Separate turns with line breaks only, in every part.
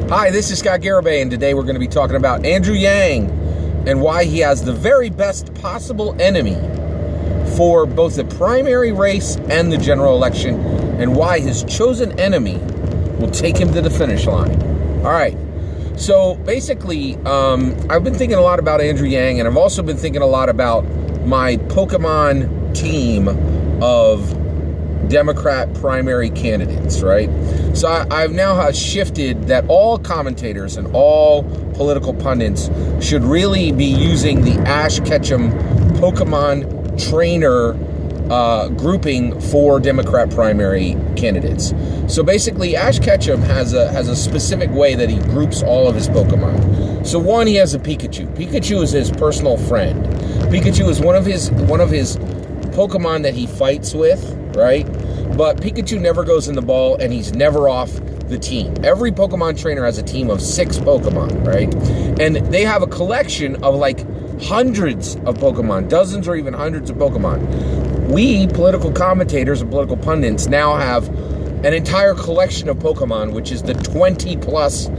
Hi, this is Scott Garibay, and today we're going to be talking about Andrew Yang and why he has the very best possible enemy for both the primary race and the general election, and why his chosen enemy will take him to the finish line. All right. So basically, I've been thinking a lot about Andrew Yang, and I've also been thinking a lot about my Pokemon team of Democrat primary candidates, right? So I've now shifted that all commentators and all political pundits should really be using the Ash Ketchum Pokemon trainer grouping for Democrat primary candidates. So basically, Ash Ketchum has a specific way that he groups all of his Pokemon. So one, he has a Pikachu. Pikachu is his personal friend. Pikachu is one of his Pokemon that he fights with, right? But Pikachu never goes in the ball, and he's never off the team. Every Pokemon trainer has a team of 6 Pokemon, right? And they have a collection of like hundreds of Pokemon, dozens or even hundreds of Pokemon. We, political commentators and political pundits, now have an entire collection of Pokemon, which is the 20 plus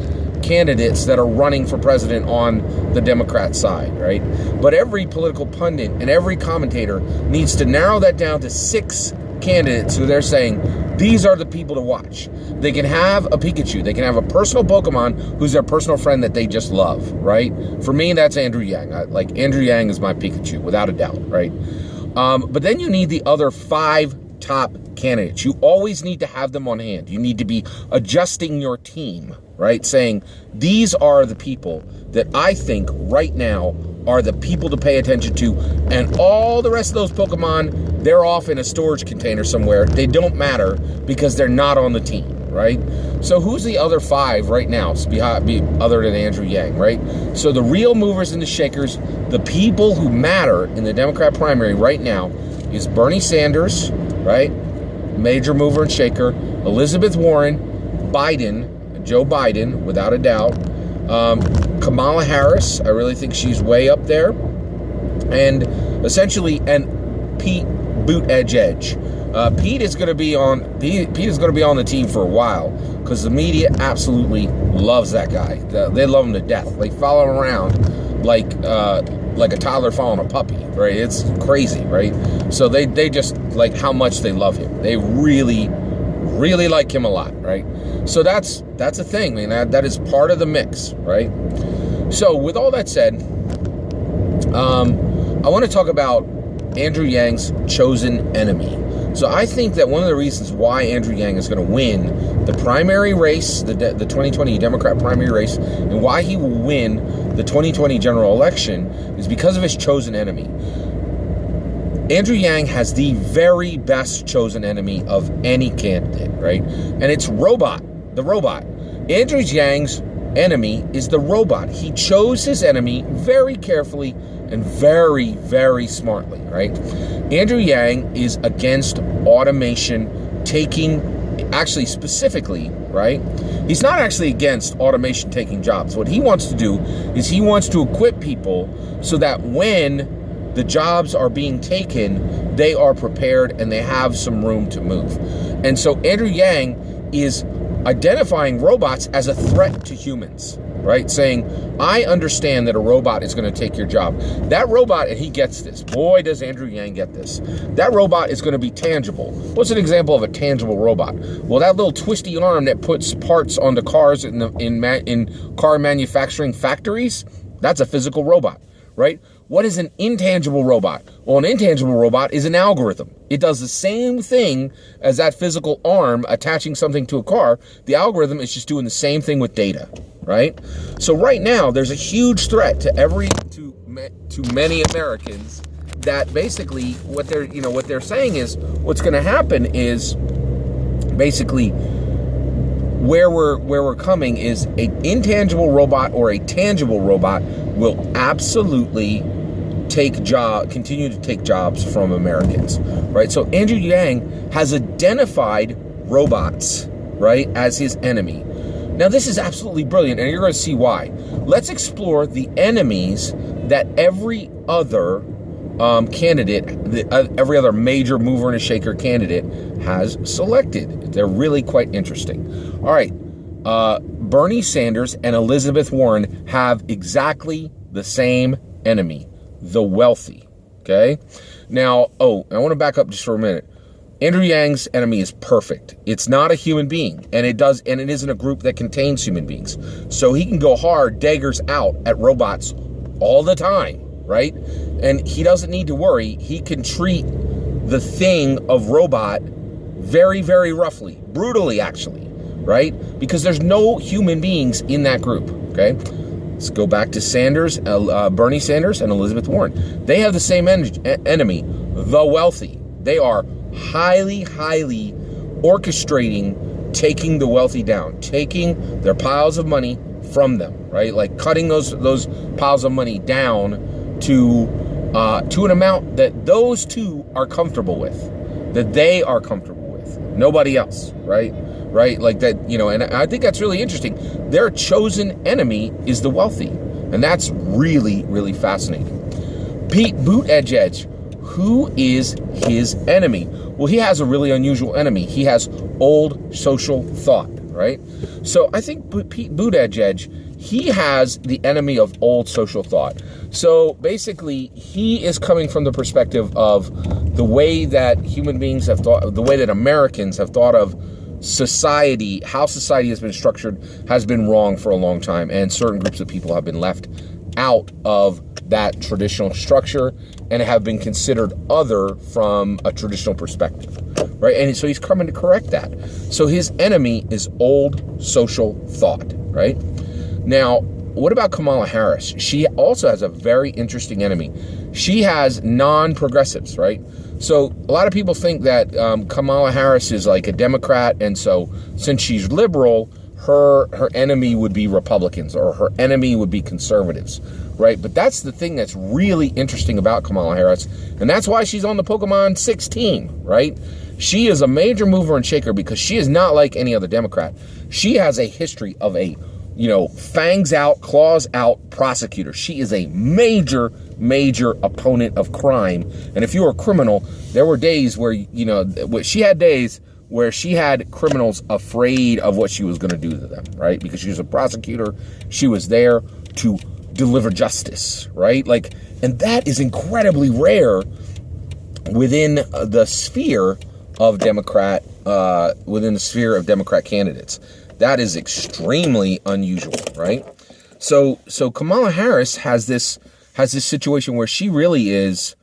candidates that are running for president on the Democrat side, right? But every political pundit and every commentator needs to narrow that down to 6 candidates who they're saying, these are the people to watch. They can have a Pikachu. They can have a personal Pokemon who's their personal friend that they just love, right? For me, that's Andrew Yang. Andrew Yang is my Pikachu, without a doubt, right? But then you need the other 5 top candidates. You always need to have them on hand. You need to be adjusting your team, right? Saying, these are the people that I think right now are the people to pay attention to, and all the rest of those Pokemon, they're off in a storage container somewhere. They don't matter because they're not on the team, right? So who's the other 5 right now, other than Andrew Yang, right? So the real movers and the shakers, the people who matter in the Democrat primary right now is Bernie Sanders, right? Major mover and shaker. Elizabeth Warren, Joe Biden, without a doubt. Kamala Harris, I really think she's way up there. And essentially, and Pete Buttigieg. Pete is going to be on the team for a while because the media absolutely loves that guy. They love him to death. They follow him around like a toddler following a puppy, right? It's crazy, right? So they just like how much they love him. They really like him a lot, right? So that's a thing, man. That is part of the mix, right? So with all that said, I want to talk about Andrew Yang's chosen enemy. So I think that one of the reasons why Andrew Yang is going to win the primary race, the 2020 Democrat primary race, and why he will win the 2020 general election is because of his chosen enemy. Andrew Yang has the very best chosen enemy of any candidate, right? And it's the robot. Andrew Yang's enemy is the robot. He chose his enemy very carefully and very, very smartly, right? Andrew Yang is against automation actually specifically, right? He's not actually against automation taking jobs. What he wants to do is he wants to equip people so that when the jobs are being taken, they are prepared and they have some room to move. And so Andrew Yang is identifying robots as a threat to humans, right? Saying, I understand that a robot is going to take your job. That robot, and he gets this. Boy, does Andrew Yang get this. That robot is going to be tangible. What's an example of a tangible robot? Well, that little twisty arm that puts parts onto cars in car manufacturing factories, that's a physical robot, right? What is an intangible robot? Well, an intangible robot is an algorithm. It does the same thing as that physical arm attaching something to a car. The algorithm is just doing the same thing with data, right? So right now, there's a huge threat to many Americans that basically what they're saying is what's going to happen is basically where we're coming is an intangible robot or a tangible robot will absolutely continue to take jobs from Americans, right? So Andrew Yang has identified robots, right, as his enemy. Now, this is absolutely brilliant, and you're going to see why. Let's explore the enemies that every other candidate, every other major mover and a shaker candidate has selected. They're really quite interesting. All right. Bernie Sanders and Elizabeth Warren have exactly the same enemy, the wealthy, okay? Now, I want to back up just for a minute. Andrew Yang's enemy is perfect. It's not a human being, and it isn't a group that contains human beings. So he can go hard, daggers out at robots all the time, right? And he doesn't need to worry. He can treat the thing of robot very, very roughly, brutally actually, right? Because there's no human beings in that group, okay? Let's go back to Bernie Sanders and Elizabeth Warren. They have the same enemy, the wealthy. They are highly orchestrating taking the wealthy down, taking their piles of money from them, right? Like cutting those piles of money down to an amount that those two are comfortable with, that they are comfortable with, nobody else, right? Like that, and I think that's really interesting. Their chosen enemy is the wealthy, and that's really, really fascinating. Pete Buttigieg, who is his enemy? Well, he has a really unusual enemy. He has old social thought, right? So I think Pete Buttigieg, he has the enemy of old social thought. So basically, he is coming from the perspective of the way that human beings have thought, the way that Americans have thought of society, how society has been structured, has been wrong for a long time, and certain groups of people have been left out of that traditional structure and have been considered other from a traditional perspective, right? And so he's coming to correct that. So his enemy is old social thought, right? Now, what about Kamala Harris? She also has a very interesting enemy. She has non-progressives, right? So a lot of people think that Kamala Harris is like a Democrat, and so since she's liberal, her enemy would be Republicans, or her enemy would be conservatives, right? But that's the thing that's really interesting about Kamala Harris, and that's why she's on the Pokemon 16, right? She is a major mover and shaker because she is not like any other Democrat. She has a history of a, fangs out, claws out prosecutor. She is a major opponent of crime. And if you're a criminal, there were days where, she had days where she had criminals afraid of what she was going to do to them, right? Because she was a prosecutor. She was there to deliver justice, right? And that is incredibly rare within the sphere of Democrat candidates. That is extremely unusual, right? So Kamala Harris has this situation where she really is,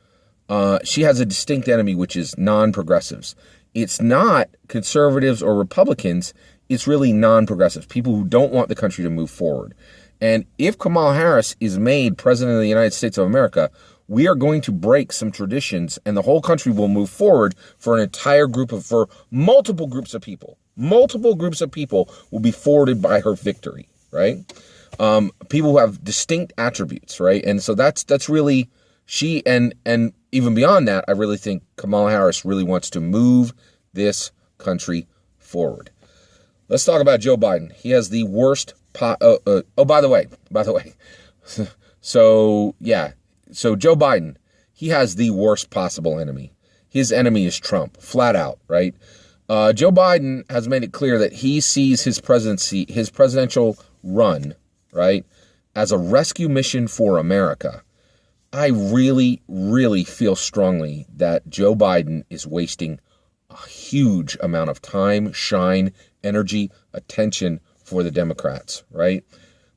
she has a distinct enemy, which is non-progressives. It's not conservatives or Republicans. It's really non-progressives, people who don't want the country to move forward. And if Kamala Harris is made president of the United States of America, we are going to break some traditions, and the whole country will move forward for multiple groups of people. Multiple groups of people will be forwarded by her victory, right? People who have distinct attributes, right? And so that's really she, and even beyond that, I really think Kamala Harris really wants to move this country forward. Let's talk about Joe Biden. He has the worst by the way. So Joe Biden, he has the worst possible enemy. His enemy is Trump, flat out, right? Joe Biden has made it clear that he sees his presidential run, right, as a rescue mission for America. I really, really feel strongly that Joe Biden is wasting a huge amount of time, shine, energy, attention for the Democrats, right?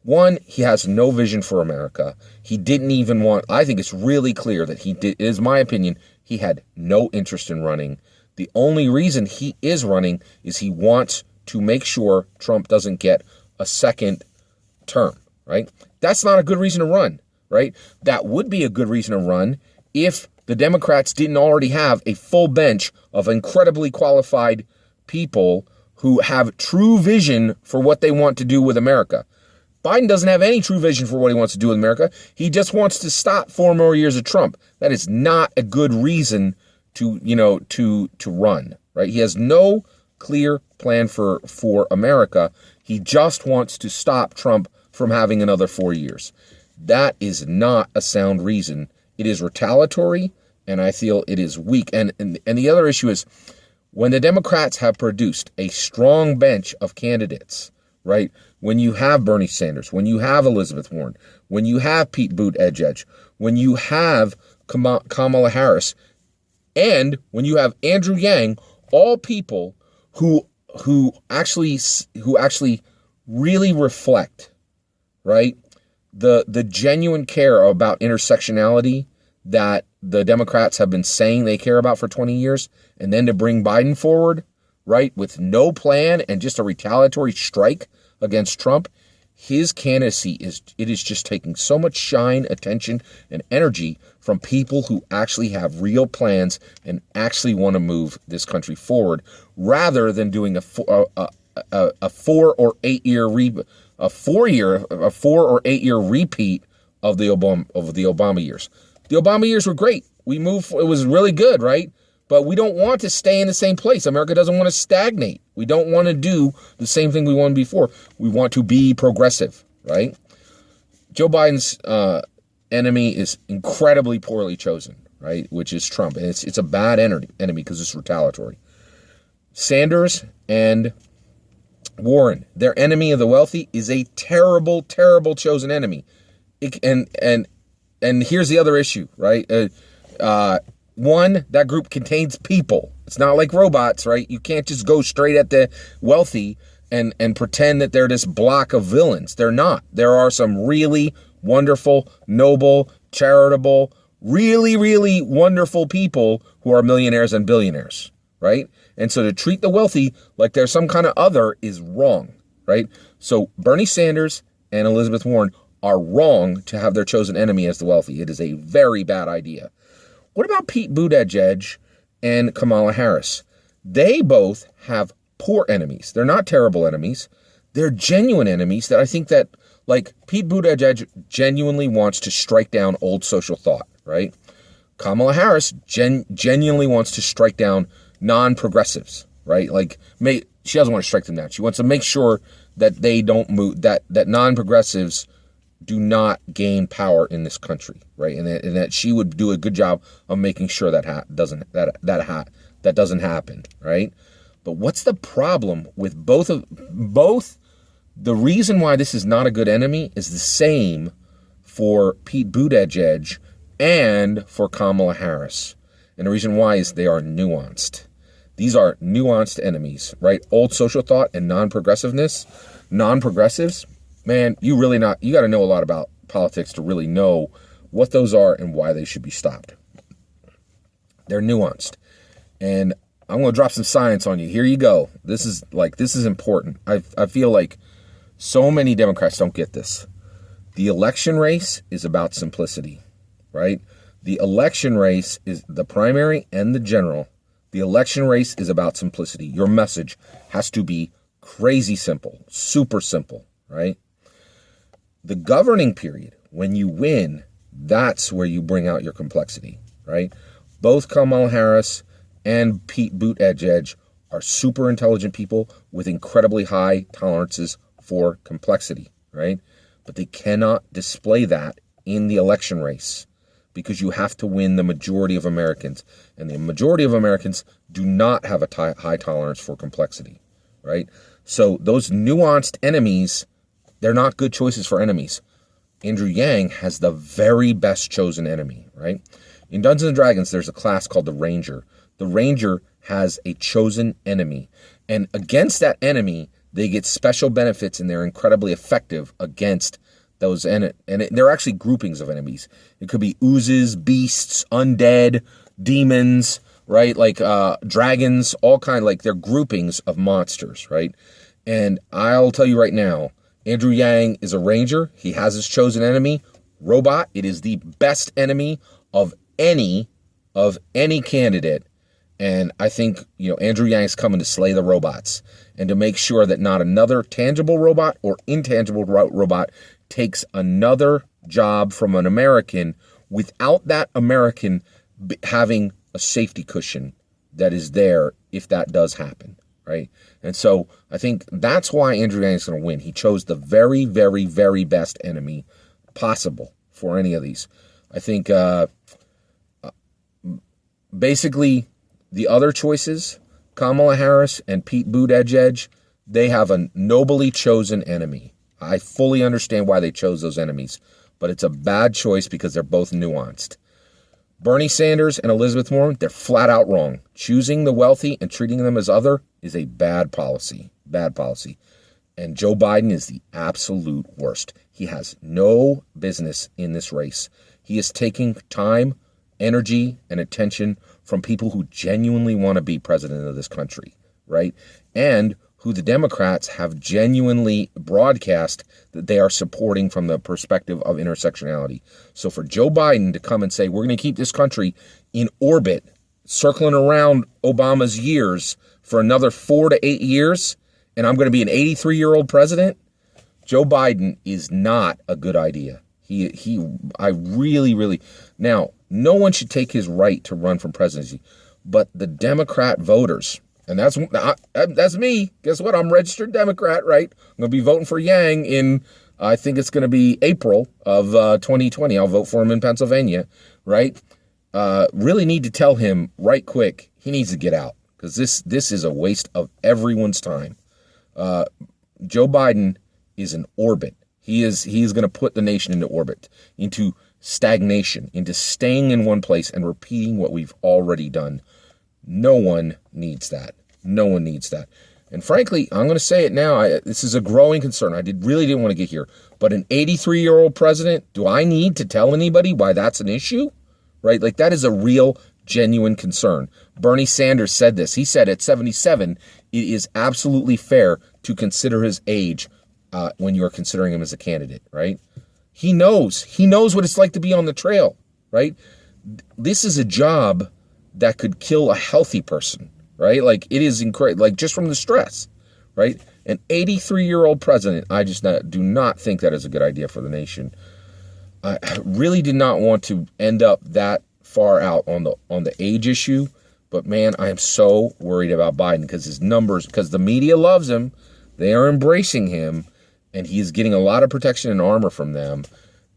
One, he has no vision for America. He didn't even want, I think it's really clear that it is my opinion, he had no interest in running. The only reason he is running is he wants to make sure Trump doesn't get a second term, right? That's not a good reason to run, right? That would be a good reason to run if the Democrats didn't already have a full bench of incredibly qualified people who have true vision for what they want to do with America. Biden doesn't have any true vision for what he wants to do with America. He just wants to stop 4 more years of Trump. That is not a good reason to run, right? He has no clear plan for America. He just wants to stop Trump from having another 4 years. That is not a sound reason. It is retaliatory, and I feel it is weak. And the other issue is when the Democrats have produced a strong bench of candidates, right? When you have Bernie Sanders, when you have Elizabeth Warren, when you have Pete Buttigieg, when you have Kamala Harris, and when you have Andrew Yang, all people who actually really reflect, right, the genuine care about intersectionality that the Democrats have been saying they care about for 20 years, and then to bring Biden forward, right, with no plan and just a retaliatory strike against Trump, his candidacy is just taking so much shine, attention, and energy from people who actually have real plans and actually want to move this country forward, rather than doing a 4 or 8 year repeat of the Obama years. The Obama years were great. We moved. It was really good, right? But we don't want to stay in the same place. America doesn't want to stagnate. We don't want to do the same thing we wanted before. We want to be progressive, right? Joe Biden's enemy is incredibly poorly chosen, right? Which is Trump. And it's a bad enemy because it's retaliatory. Sanders and Warren, their enemy of the wealthy, is a terrible, terrible chosen enemy. And here's the other issue, right? One, that group contains people. It's not like robots, right? You can't just go straight at the wealthy and pretend that they're this block of villains. They're not. There are some really wonderful, noble, charitable, really, really wonderful people who are millionaires and billionaires, right? And so to treat the wealthy like they're some kind of other is wrong, right? So Bernie Sanders and Elizabeth Warren are wrong to have their chosen enemy as the wealthy. It is a very bad idea. What about Pete Buttigieg and Kamala Harris? They both have poor enemies. They're not terrible enemies. They're genuine enemies that I think that, like, Pete Buttigieg genuinely wants to strike down old social thought, right? Kamala Harris genuinely wants to strike down non-progressives, right? Like, she doesn't want to strike them down. She wants to make sure that they don't move, that non-progressives do not gain power in this country, right? And that she would do a good job of making sure that doesn't happen, right? But what's the problem with both? The reason why this is not a good enemy is the same for Pete Buttigieg and for Kamala Harris. And the reason why is they are nuanced. These are nuanced enemies, right? Old social thought and non-progressiveness. Non-progressives, man, you got to know a lot about politics to really know what those are and why they should be stopped. They're nuanced. And I'm going to drop some science on you. Here you go. This is important. I feel like so many Democrats don't get this. The election race is about simplicity, right? The election race is the primary and the general. The election race is about simplicity. Your message has to be crazy simple, super simple, right? The governing period, when you win, that's where you bring out your complexity, right? Both Kamala Harris and Pete Buttigieg are super intelligent people with incredibly high tolerances for complexity, right? But they cannot display that in the election race because you have to win the majority of Americans. And the majority of Americans do not have a high tolerance for complexity, right? So those nuanced enemies, they're not good choices for enemies. Andrew Yang has the very best chosen enemy, right? In Dungeons & Dragons, there's a class called the Ranger. The Ranger has a chosen enemy. And against that enemy, they get special benefits and they're incredibly effective against those. And they're actually groupings of enemies. It could be oozes, beasts, undead, demons, right? Like dragons, all kind, like they're groupings of monsters, right? And I'll tell you right now, Andrew Yang is a Ranger. He has his chosen enemy, robot. It is the best enemy of any candidate. And I think, Andrew Yang's coming to slay the robots and to make sure that not another tangible robot or intangible robot takes another job from an American without that American having a safety cushion that is there if that does happen, right? And so I think that's why Andrew Yang is going to win. He chose the very, very, very best enemy possible for any of these. I think basically the other choices, Kamala Harris and Pete Buttigieg, They have a nobly chosen enemy. I fully understand why they chose those enemies, but it's a bad choice because they're both nuanced. Bernie Sanders and Elizabeth Warren, they're flat out wrong. Choosing the wealthy and treating them as other is a bad policy. Bad policy. And Joe Biden is the absolute worst. He has no business in this race. He is taking time, energy, and attention from people who genuinely want to be president of this country, right? And who the Democrats have genuinely broadcast that they are supporting from the perspective of intersectionality. So for Joe Biden to come and say, we're going to keep this country in orbit, circling around Obama's years for another 4 to 8 years, and I'm going to be an 83-year-old president, Joe Biden is not a good idea. I really, now, no one should take his right to run for presidency, but the Democrat voters, and that's me. Guess what? I'm a registered Democrat, right? I'm going to be voting for Yang in, I think it's going to be April of 2020. I'll vote for him in Pennsylvania, right? Really need to tell him right quick, he needs to get out, because this is a waste of everyone's time. Joe Biden is in orbit. He is going to put the nation into orbit, into stagnation, into staying in one place and repeating what we've already done. No one needs that. No one needs that. And frankly, I'm going to say it now. This is a growing concern. I really didn't want to get here. But an 83-year-old president, do I need to tell anybody why that's an issue? Right? Like, that is a real, genuine concern. Bernie Sanders said this. He said at 77, it is absolutely fair to consider his age when you are considering him as a candidate, right? He knows what it's like to be on the trail, right? This is a job that could kill a healthy person, right? Like, it is incredible, like, just from the stress, right? An 83-year-old president, I just do not think that is a good idea for the nation. I really did not want to end up that far out on the age issue, but man, I am so worried about Biden because his numbers, because the media loves him, they are embracing him, and he is getting a lot of protection and armor from them,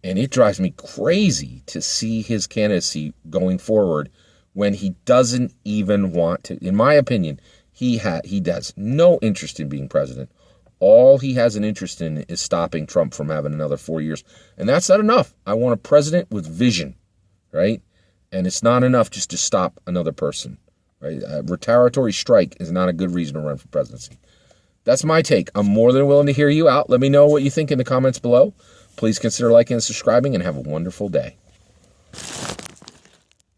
and it drives me crazy to see his candidacy going forward when he doesn't even want to. In my opinion, he has no interest in being president. All he has an interest in is stopping Trump from having another 4 years. And that's not enough. I want a president with vision, right? And it's not enough just to stop another person, right? A retaliatory strike is not a good reason to run for presidency. That's my take. I'm more than willing to hear you out. Let me know what you think in the comments below. Please consider liking and subscribing, and have a wonderful day.